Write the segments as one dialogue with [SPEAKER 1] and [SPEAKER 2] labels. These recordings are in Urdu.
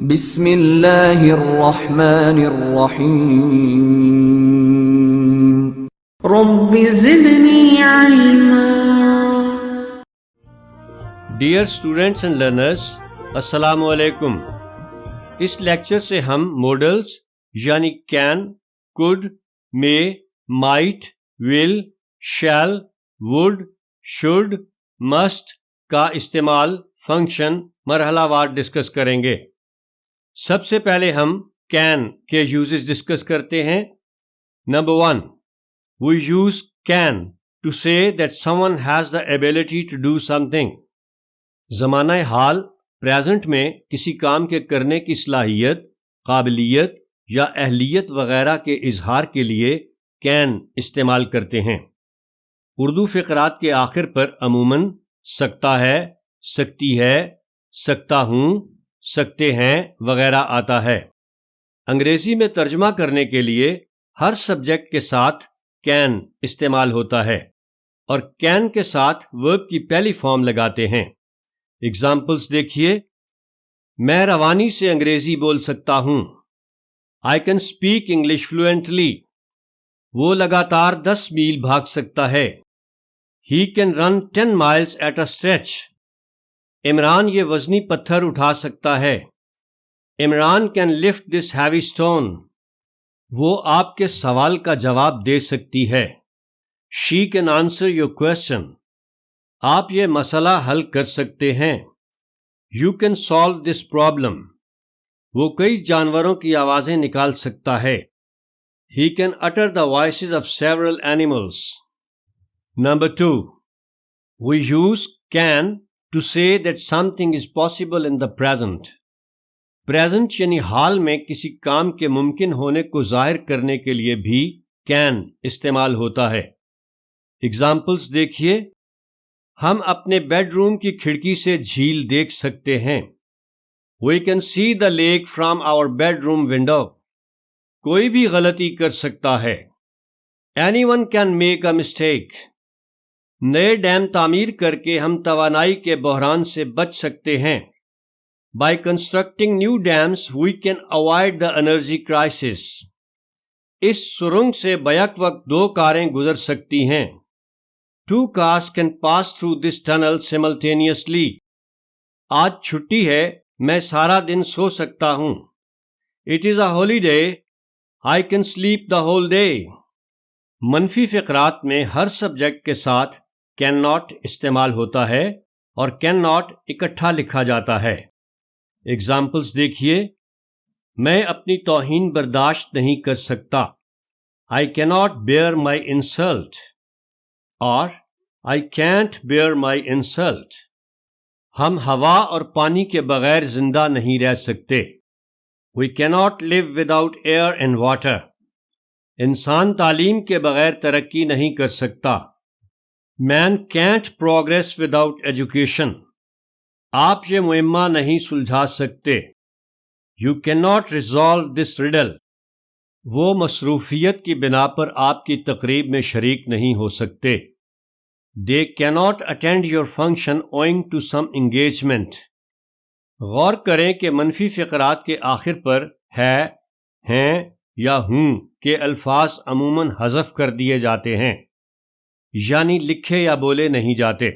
[SPEAKER 1] بسم اللہ الرحمن الرحیم
[SPEAKER 2] رب زدنی علما۔
[SPEAKER 3] ڈیئر اسٹوڈینٹس اینڈ لرنرز، السلام علیکم۔ اس لیکچر سے ہم موڈلز یعنی can, could, may, might, will, shall, would, should, must کا استعمال فنکشن مرحلہ وار ڈسکس کریں گے۔ سب سے پہلے ہم کین کے یوزز ڈسکس کرتے ہیں۔ Number 1، we use can to say that someone has the ability to do something۔ زمانہ حال پریزنٹ میں کسی کام کے کرنے کی صلاحیت، قابلیت یا اہلیت وغیرہ کے اظہار کے لیے can استعمال کرتے ہیں۔ اردو فقرات کے آخر پر عموماً سکتا ہے، سکتی ہے، سکتا ہوں، سکتے ہیں وغیرہ آتا ہے۔ انگریزی میں ترجمہ کرنے کے لیے ہر سبجیکٹ کے ساتھ can استعمال ہوتا ہے اور can کے ساتھ ورب کی پہلی فارم لگاتے ہیں۔ اگزامپلس دیکھیے۔ میں روانی سے انگریزی بول سکتا ہوں۔ I can speak English fluently۔ وہ لگاتار 10 میل بھاگ سکتا ہے۔ He can run 10 miles at a stretch۔ Imran یہ وزنی پتھر اٹھا سکتا ہے۔ Imran can lift this heavy stone۔ وہ آپ کے سوال کا جواب دے سکتی ہے۔ She can answer your question۔ آپ یہ مسئلہ حل کر سکتے ہیں۔ You can solve this problem۔ وہ کئی جانوروں کی آوازیں نکال سکتا ہے۔ He can utter the voices of several animals۔ Number 2، we use can to say that something is possible in the present۔ Present یعنی حال میں کسی کام کے ممکن ہونے کو ظاہر کرنے کے لیے بھی can استعمال ہوتا ہے۔ اگزامپلس دیکھیے۔ ہم اپنے بیڈ روم کی کھڑکی سے جھیل دیکھ سکتے ہیں۔ We can see the lake from our bedroom window۔ کوئی بھی غلطی کر سکتا ہے۔ Anyone can make a mistake۔ نئے ڈیم تعمیر کر کے ہم توانائی کے بحران سے بچ سکتے ہیں۔ By constructing new dams, we can avoid the energy crisis۔ اس سرنگ سے بیک وقت 2 کاریں گزر سکتی ہیں۔ 2 cars can pass through this tunnel simultaneously۔ آج چھٹی ہے، میں سارا دن سو سکتا ہوں۔ It is a holiday، I can sleep the whole day۔ منفی فقرات میں ہر سبجیکٹ کے ساتھ can not استعمال ہوتا ہے اور can not اکٹھا لکھا جاتا ہے۔ اگزامپلس دیکھیے۔ میں اپنی توہین برداشت نہیں کر سکتا۔ I cannot bear my insult۔ اور I can't bear my insult۔ ہم ہوا اور پانی کے بغیر زندہ نہیں رہ سکتے۔ We cannot live without air and water۔ انسان تعلیم کے بغیر ترقی نہیں کر سکتا۔ Man can't progress without education۔ آپ یہ معمہ نہیں سلجھا سکتے۔ You cannot resolve this riddle۔ وہ مصروفیت کی بنا پر آپ کی تقریب میں شریک نہیں ہو سکتے۔ They cannot attend your function owing to some engagement۔ غور کریں کہ منفی فقرات کے آخر پر ہے، ہیں یا ہوں کے الفاظ عموماً حذف کر دیے جاتے ہیں، یعنی لکھے یا بولے نہیں جاتے۔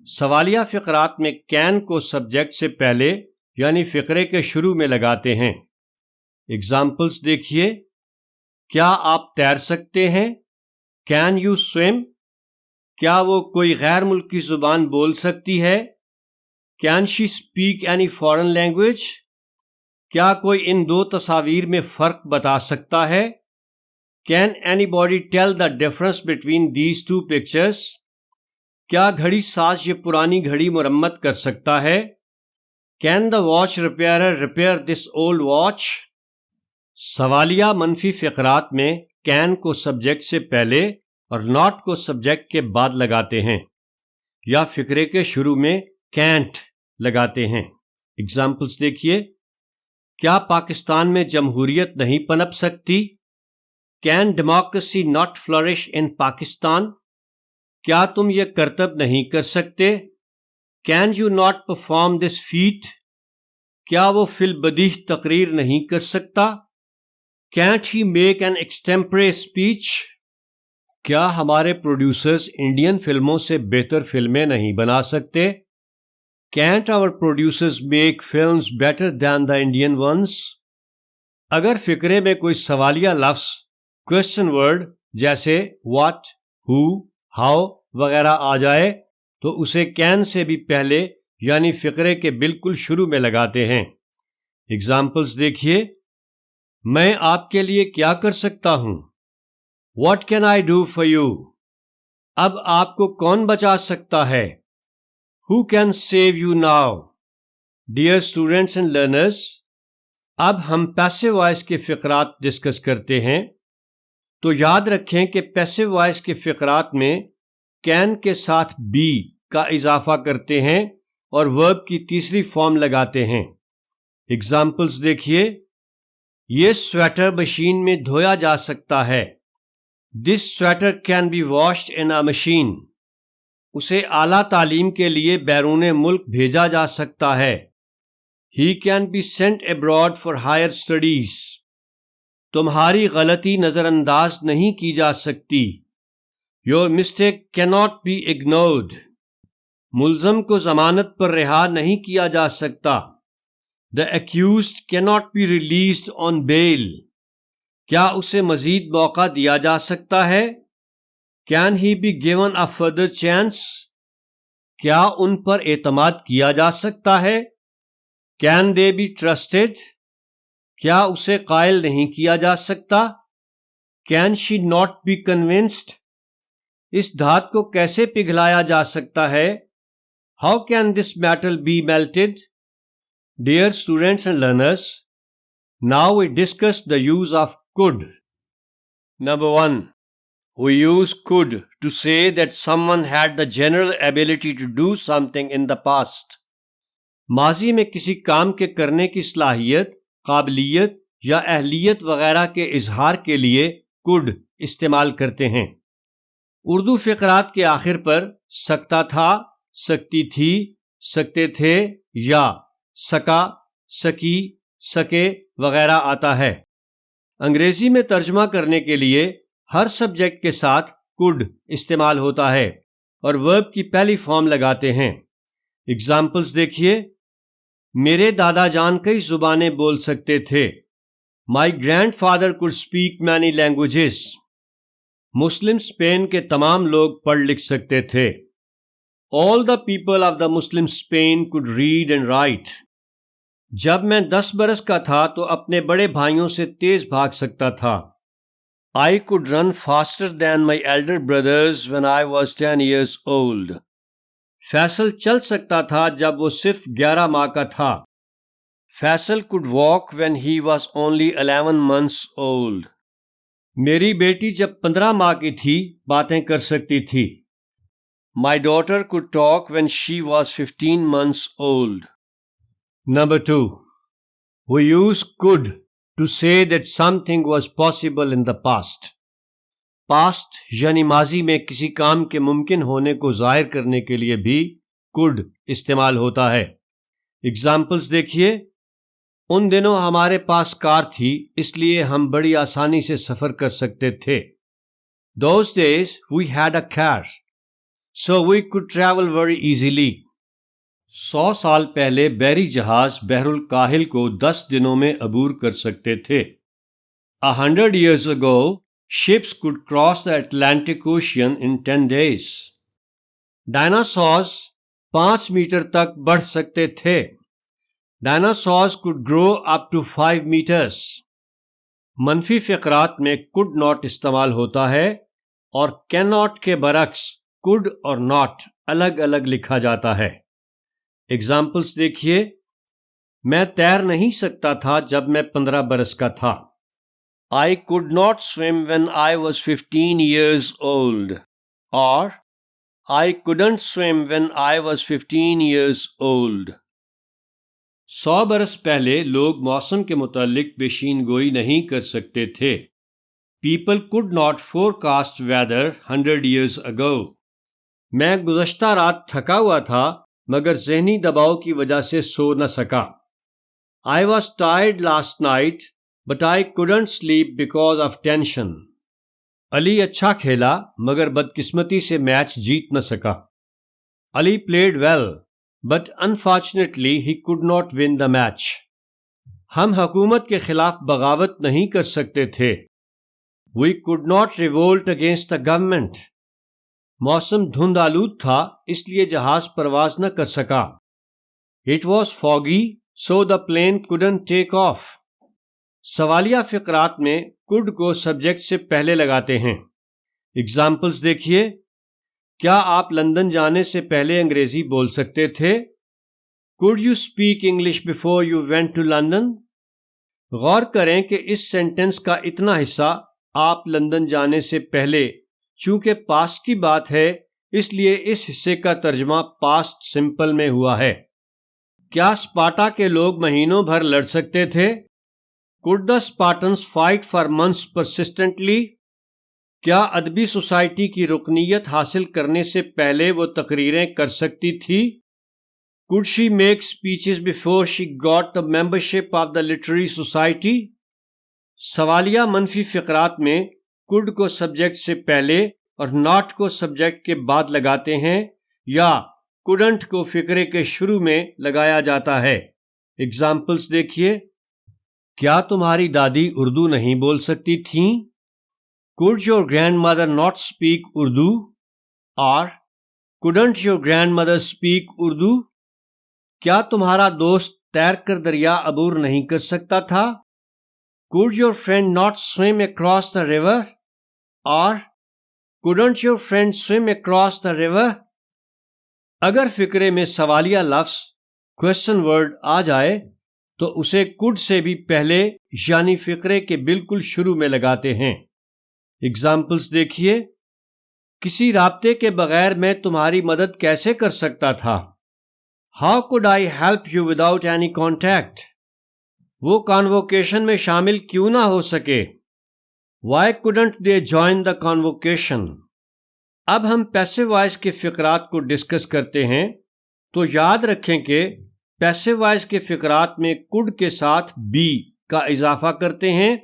[SPEAKER 3] سوالیہ فقرات میں can کو سبجیکٹ سے پہلے یعنی فقرے کے شروع میں لگاتے ہیں۔ اگزامپلس دیکھیے۔ کیا آپ تیر سکتے ہیں؟ Can you swim؟ کیا وہ کوئی غیر ملکی زبان بول سکتی ہے؟ Can she speak any foreign language؟ کیا کوئی ان 2 تصاویر میں فرق بتا سکتا ہے؟ Can anybody tell the difference between these 2 pictures؟ کیا گھڑی ساز یہ پرانی گھڑی مرمت کر سکتا ہے؟ Can the watch repairer repair this old watch؟ سوالیہ منفی فقرات میں can کو سبجیکٹ سے پہلے اور not کو سبجیکٹ کے بعد لگاتے ہیں یا فقرے کے شروع میں can't لگاتے ہیں۔ اگزامپلس دیکھیے۔ کیا پاکستان میں جمہوریت نہیں پنپ سکتی؟ Can democracy not flourish in Pakistan؟ کیا تم یہ کرتب نہیں کر سکتے؟ Can you not perform this feat؟ کیا وہ فی البدیہہ تقریر نہیں کر سکتا؟ Can't he make an extempore speech? کیا ہمارے پروڈیوسرز انڈین فلموں سے بہتر فلمیں نہیں بنا سکتے؟ Can't our producers make films better than the Indian ones? اگر فقرے میں کوئی سوالیہ لفظ question word جیسے what, who, how وغیرہ آ جائے تو اسے can سے بھی پہلے یعنی فقرے کے بالکل شروع میں لگاتے ہیں۔ ایگزامپلز دیکھیے، میں آپ کے لیے کیا کر سکتا ہوں؟ What can I do for you? اب آپ کو کون بچا سکتا ہے؟ Who can save you now? Dear students and learners، اب ہم پیسو وائس کے فقرات ڈسکس کرتے ہیں۔ تو یاد رکھیں کہ پیسو وائس کے فقرات میں can کے ساتھ be کا اضافہ کرتے ہیں اور ورب کی تیسری فارم لگاتے ہیں۔ ایگزامپلز دیکھیے، یہ سویٹر مشین میں دھویا جا سکتا ہے۔ This sweater can be washed in a machine. اسے اعلیٰ تعلیم کے لیے بیرون ملک بھیجا جا سکتا ہے۔ He can be sent abroad for higher studies. تمہاری غلطی نظر انداز نہیں کی جا سکتی۔ Your mistake cannot be ignored. ملزم کو ضمانت پر رہا نہیں کیا جا سکتا۔ The accused cannot be released on bail. کیا اسے مزید موقع دیا جا سکتا ہے؟ Can he be given a further chance? کیا ان پر اعتماد کیا جا سکتا ہے؟ Can they be trusted? کیا اسے قائل نہیں کیا جا سکتا؟ Can she not be convinced? اس دھات کو کیسے پگھلایا جا سکتا ہے؟ How can this metal be melted? Dear students and learners, now we discuss the use of could. Number 1, we use could to say that someone had the general ability to do something in the past. ماضی میں کسی کام کے کرنے کی صلاحیت، قابلیت یا اہلیت وغیرہ کے اظہار کے لیے could استعمال کرتے ہیں۔ اردو فقرات کے آخر پر سکتا تھا، سکتی تھی، سکتے تھے یا سکا، سکی، سکے وغیرہ آتا ہے۔ انگریزی میں ترجمہ کرنے کے لیے ہر سبجیکٹ کے ساتھ could استعمال ہوتا ہے اور ورب کی پہلی فارم لگاتے ہیں۔ ایگزامپلز دیکھیے، میرے دادا جان کئی زبانیں بول سکتے تھے۔ My grandfather could speak many languages. مسلم اسپین کے تمام لوگ پڑھ لکھ سکتے تھے۔ All the people of the Muslim Spain could read and write. جب میں 10 برس کا تھا تو اپنے بڑے بھائیوں سے تیز بھاگ سکتا تھا۔ I could run faster than my elder brothers when I was 10 years old. Faisal چل سکتا تھا جب وہ صرف 11 ماہ کا تھا۔ Faisal could walk when he was only 11 months old. میری بیٹی جب 15 ماہ کی تھی باتیں کر سکتی تھی۔ My daughter could talk when she was 15 months old. Number 2, we use could to say that something was possible in the past. Past یعنی ماضی میں کسی کام کے ممکن ہونے کو ظاہر کرنے کے لیے بھی could استعمال ہوتا ہے۔ ایگزامپلز دیکھیے، ان دنوں ہمارے پاس کار تھی اس لیے ہم بڑی آسانی سے سفر کر سکتے تھے۔ Those days we had a car, so we could travel very easily. 100 سال پہلے بحری جہاز بحر الکاہل کو 10 دنوں میں عبور کر سکتے تھے۔ 100 years ago, ships could cross the Atlantic Ocean in 10 days. Dinosaurs 5 metre تک بڑھ سکتے تھے۔ Dinosaurs could grow up to 5 meters. منفی فقرات میں could not استعمال ہوتا ہے اور cannot کے برعکس could اور not الگ الگ لکھا جاتا ہے۔ ایگزامپلس دیکھیے، میں تیر نہیں سکتا تھا جب میں 15 برس کا تھا۔ I could not swim when I was 15 years old. اور I couldn't swim when I was 15 years old. 100 برس پہلے لوگ موسم کے متعلق پیشین گوئی نہیں کر سکتے تھے۔ People could not forecast weather 100 years ago. میں گزشتہ رات تھکا ہوا تھا مگر ذہنی دباؤ کی وجہ سے سو نہ سکا۔ I was tired last night, but I couldn't sleep because of tension. علی اچھا کھیلا مگر بدقسمتی سے میچ جیت نہ سکا. علی played well, but unfortunately he could not win the match. ہم حکومت کے خلاف بغاوت نہیں کر سکتے تھے. We could not revolt against the government. موسم دھند آلود تھا اس لیے جہاز پرواز نہ کر سکا. It was foggy, so the plane couldn't take off. سوالیہ فقرات میں could کو سبجیکٹ سے پہلے لگاتے ہیں. اگزامپلز دیکھیے. کیا آپ لندن جانے سے پہلے انگریزی بول سکتے تھے؟ Could you speak English before you went to London? غور کریں کہ اس سینٹنس کا اتنا حصہ آپ لندن جانے سے پہلے چونکہ پاسٹ کی بات ہے اس لیے اس حصے کا ترجمہ پاسٹ سمپل میں ہوا ہے. کیا اسپارٹا کے لوگ مہینوں بھر لڑ سکتے تھے؟ Could the Spartans fight for months persistently? کیا ادبی سوسائٹی کی رکنیت حاصل کرنے سے پہلے وہ تقریریں کر سکتی تھی؟ Could she make speeches before she got the membership of the literary society? سوالیہ منفی فقرات میں could کو سبجیکٹ سے پہلے اور not کو سبجیکٹ کے بعد لگاتے ہیں یا couldn't کو فقرے کے شروع میں لگایا جاتا ہے. اگزامپلز دیکھیے. کیا تمہاری دادی اردو نہیں بول سکتی تھیں؟ Could your grandmother not speak Urdu? Or couldn't your grandmother speak Urdu? کیا تمہارا دوست تیر کر دریا عبور نہیں کر سکتا تھا؟ Could your friend not swim across the river? Or couldn't your friend swim across the river? اگر فقرے میں سوالیہ لفظ question word آ جائے تو اسے could سے بھی پہلے یعنی فقرے کے بالکل شروع میں لگاتے ہیں. اگزامپلز دیکھیے. کسی رابطے کے بغیر میں تمہاری مدد کیسے کر سکتا تھا؟ How could I help you without any contact? وہ کانووکیشن میں شامل کیوں نہ ہو سکے؟ Why couldn't they join the convocation? اب ہم پیسو وائس کے فقرات کو ڈسکس کرتے ہیں تو یاد رکھیں کہ پیسو وائس کے فقرات میں could کے ساتھ be کا اضافہ کرتے ہیں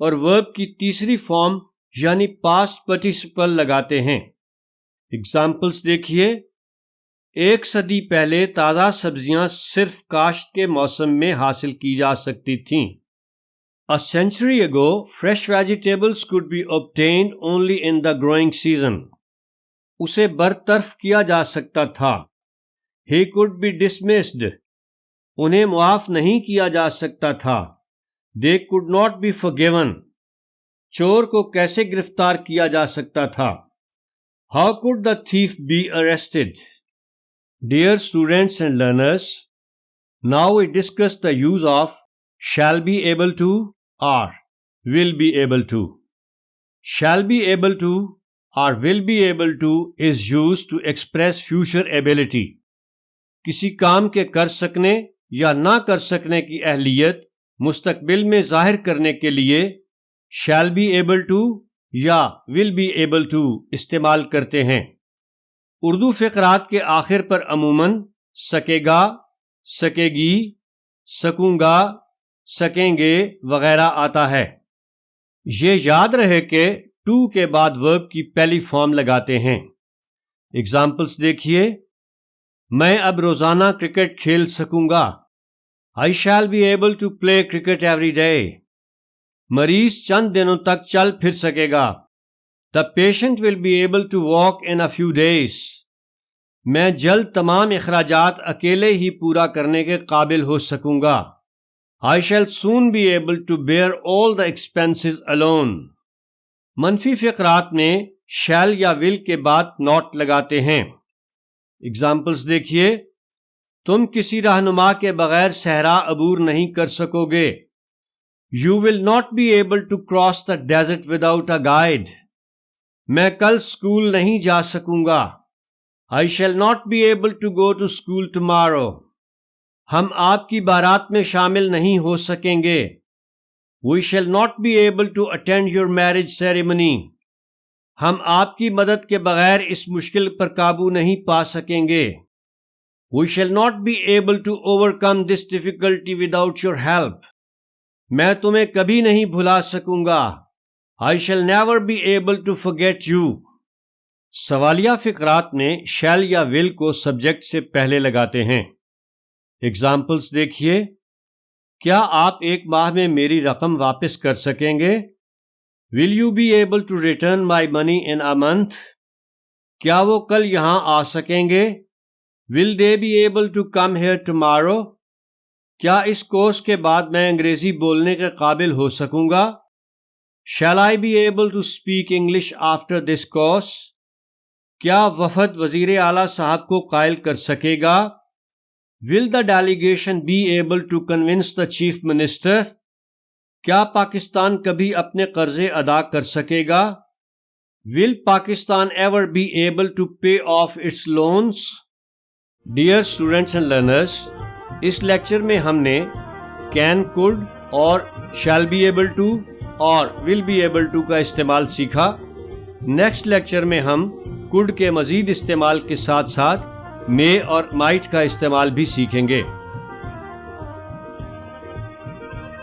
[SPEAKER 3] اور ورب کی تیسری فارم یعنی پاسٹ پارٹیسپل لگاتے ہیں. اگزامپلز دیکھیے. 1 صدی پہلے تازہ سبزیاں صرف کاشت کے موسم میں حاصل کی جا سکتی تھیں. A century ago, fresh vegetables could be obtained only in the growing season. اسے برطرف کیا جا سکتا تھا. He could be dismissed. انہیں معاف نہیں کیا جا سکتا تھا. They could not be forgiven. چور کو کیسے گرفتار کیا جا سکتا تھا؟ How could the thief be arrested? Dear students and learners, now we discuss the use of shall be able to or will be able to. Shall be able to or will be able to is used to express future ability. کسی کام کے کر سکنے یا نہ کر سکنے کی اہلیت مستقبل میں ظاہر کرنے کے لیے shall be able to یا will be able to استعمال کرتے ہیں. اردو فقرات کے آخر پر عموماً سکے گا، سکے گی، سکوں گا، سکیں گے وغیرہ آتا ہے. یہ یاد رہے کہ to کے بعد verb کی پہلی فارم لگاتے ہیں. اگزامپلز دیکھیے. میں اب روزانہ کرکٹ کھیل سکوں گا. I shall be able to play cricket every day. مریض چند دنوں تک چل پھر سکے گا. The patient will be able to walk in a few days. میں جلد تمام اخراجات اکیلے ہی پورا کرنے کے قابل ہو سکوں گا. I shall soon be able to bear all the expenses alone. منفی فقرات میں shall یا will کے بعد not لگاتے ہیں. اگزامپلز دیکھیے. تم کسی رہنما کے بغیر صحرا عبور نہیں کر سکو گے. You will not be able to cross the desert without a guide. میں کل اسکول نہیں جا سکوں گا. I shall not be able to go to school tomorrow. ہم آپ کی بارات میں شامل نہیں ہو سکیں گے. We shall not be able to attend your marriage ceremony. ہم آپ کی مدد کے بغیر اس مشکل پر قابو نہیں پا سکیں گے. We shall not be able to overcome this difficulty without your help. میں تمہیں کبھی نہیں بھلا سکوں گا. I shall never be able to forget you. سوالیہ فقرات میں shall یا will کو سبجیکٹ سے پہلے لگاتے ہیں. ایگزامپلس دیکھیے. کیا آپ ایک ماہ میں میری رقم واپس کر سکیں گے؟ Will you be able to return my money in a month? کیا وہ کل یہاں آ سکیں گے؟ Will they be able to come here tomorrow? کیا اس کورس کے بعد میں انگریزی بولنے کے قابل ہو سکوں گا؟ Shall I be able to speak English after this course? کیا وفد وزیر اعلیٰ صاحب کو قائل کر سکے گا؟ Will the delegation be able to convince the chief minister? کیا پاکستان کبھی اپنے قرضے ادا کر سکے گا؟ Will Pakistan ever be able to pay off its loans? Dear students and learners, اس لیکچر میں ہم نے can, could اور shall be able to اور will be able to کا استعمال سیکھا. نیکسٹ لیکچر میں ہم could کے مزید استعمال کے ساتھ ساتھ may اور might کا استعمال بھی سیکھیں گے.